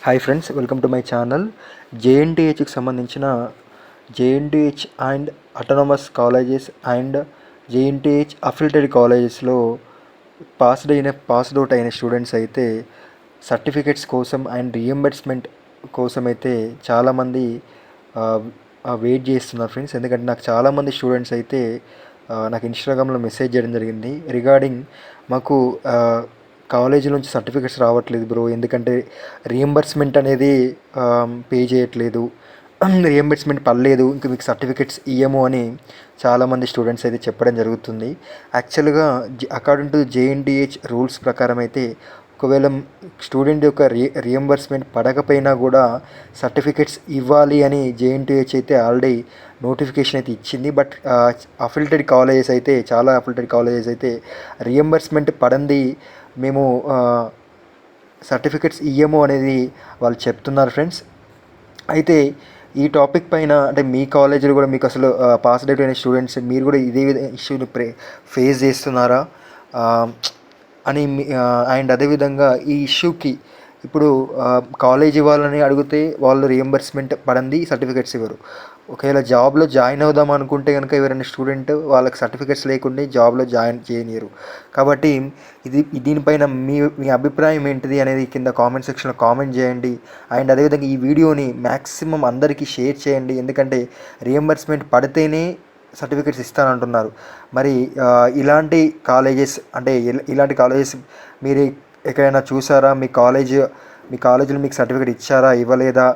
Hi friends, welcome to my channel. జేఎన్టీహెచ్కి సంబంధించిన JNTH and autonomous colleges and JNTH affiliated కాలేజెస్లో passed out అయిన students అయితే certificates కోసం అండ్ రియంబర్స్మెంట్ కోసం అయితే చాలామంది వెయిట్ చేస్తున్నారు ఫ్రెండ్స్. ఎందుకంటే నాకు చాలామంది స్టూడెంట్స్ అయితే నాకు ఇన్స్టాగ్రామ్లో మెసేజ్ చేయడం జరిగింది రిగార్డింగ్ మాకు కాలేజీ నుంచి సర్టిఫికెట్స్ రావట్లేదు బ్రో, ఎందుకంటే రియంబర్స్మెంట్ అనేది పే చేయట్లేదు, రియంబర్స్మెంట్ పడలేదు, ఇంకా మీకు సర్టిఫికెట్స్ ఇయ్యము అని చాలామంది స్టూడెంట్స్ అయితే చెప్పడం జరుగుతుంది. యాక్చువల్గా అకార్డింగ్ టు జేఎన్టీహెచ్ రూల్స్ ప్రకారం అయితే ఒకవేళ స్టూడెంట్ యొక్క రియంబర్స్మెంట్ పడకపోయినా కూడా సర్టిఫికెట్స్ ఇవ్వాలి అని జేఎన్టీహెచ్ అయితే ఆల్రెడీ నోటిఫికేషన్ అయితే ఇచ్చింది. బట్ అఫిలియేటెడ్ కాలేజెస్ అయితే చాలా అఫిలియేటెడ్ కాలేజెస్ అయితే రియంబర్స్మెంట్ పడంది మేము సర్టిఫికెట్స్ ఇయ్యము అనేది వాళ్ళు చెప్తున్నారు ఫ్రెండ్స్. అయితే ఈ టాపిక్ పైన అంటే మీ కాలేజీలో కూడా మీకు అసలు పాస్డ్ అవుట్ అయిన స్టూడెంట్స్ మీరు కూడా ఇదే ఇష్యూని ఫేస్ చేస్తున్నారా అని అండ్ అదేవిధంగా ఈ ఇష్యూకి ఇప్పుడు కాలేజీ వాళ్ళని అడిగితే వాళ్ళు రియంబర్స్మెంట్ పడంది సర్టిఫికెట్స్ ఇవ్వరు. ఒకవేళ జాబ్లో జాయిన్ అవుదాం అనుకుంటే కనుక ఎవరైనా స్టూడెంట్ వాళ్ళకి సర్టిఫికెట్స్ లేకుంటే జాబ్లో జాయిన్ చేయనియరు. కాబట్టి దీనిపైన మీ అభిప్రాయం ఏంటిది అనేది కింద కామెంట్ సెక్షన్లో కామెంట్ చేయండి. అండ్ అదేవిధంగా ఈ వీడియోని మ్యాక్సిమం అందరికీ షేర్ చేయండి, ఎందుకంటే రియంబర్స్మెంట్ పడితేనే సర్టిఫికెట్స్ ఇస్తానంటున్నారు. మరి ఇలాంటి కాలేజెస్ అంటే ఇలాంటి కాలేజెస్ మీరు ఎక్కడైనా చూసారా? మీ కాలేజీలో మీకు సర్టిఫికెట్ ఇచ్చారా, ఇవ్వలేదా?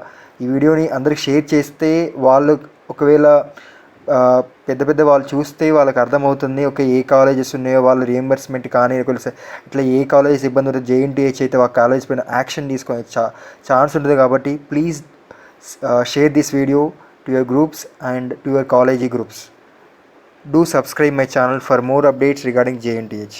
ఈ వీడియోని అందరికి షేర్ చేస్తే వాళ్ళు ఒకవేళ పెద్ద వాళ్ళు చూస్తే వాళ్ళకి అర్థమవుతుంది, ఓకే ఏ కాలేజెస్ ఉన్నాయో వాళ్ళు రియంబర్స్మెంట్ కానీ ఇట్లా ఏ కాలేజెస్ ఇబ్బంది ఉంటుందో జేఎన్టీహెచ్ అయితే ఆ కాలేజ్ పైన యాక్షన్ తీసుకునే ఛాన్స్ ఉంటుంది. కాబట్టి please share this video to your groups and to your college groups. Do subscribe my channel for more updates regarding JNTH.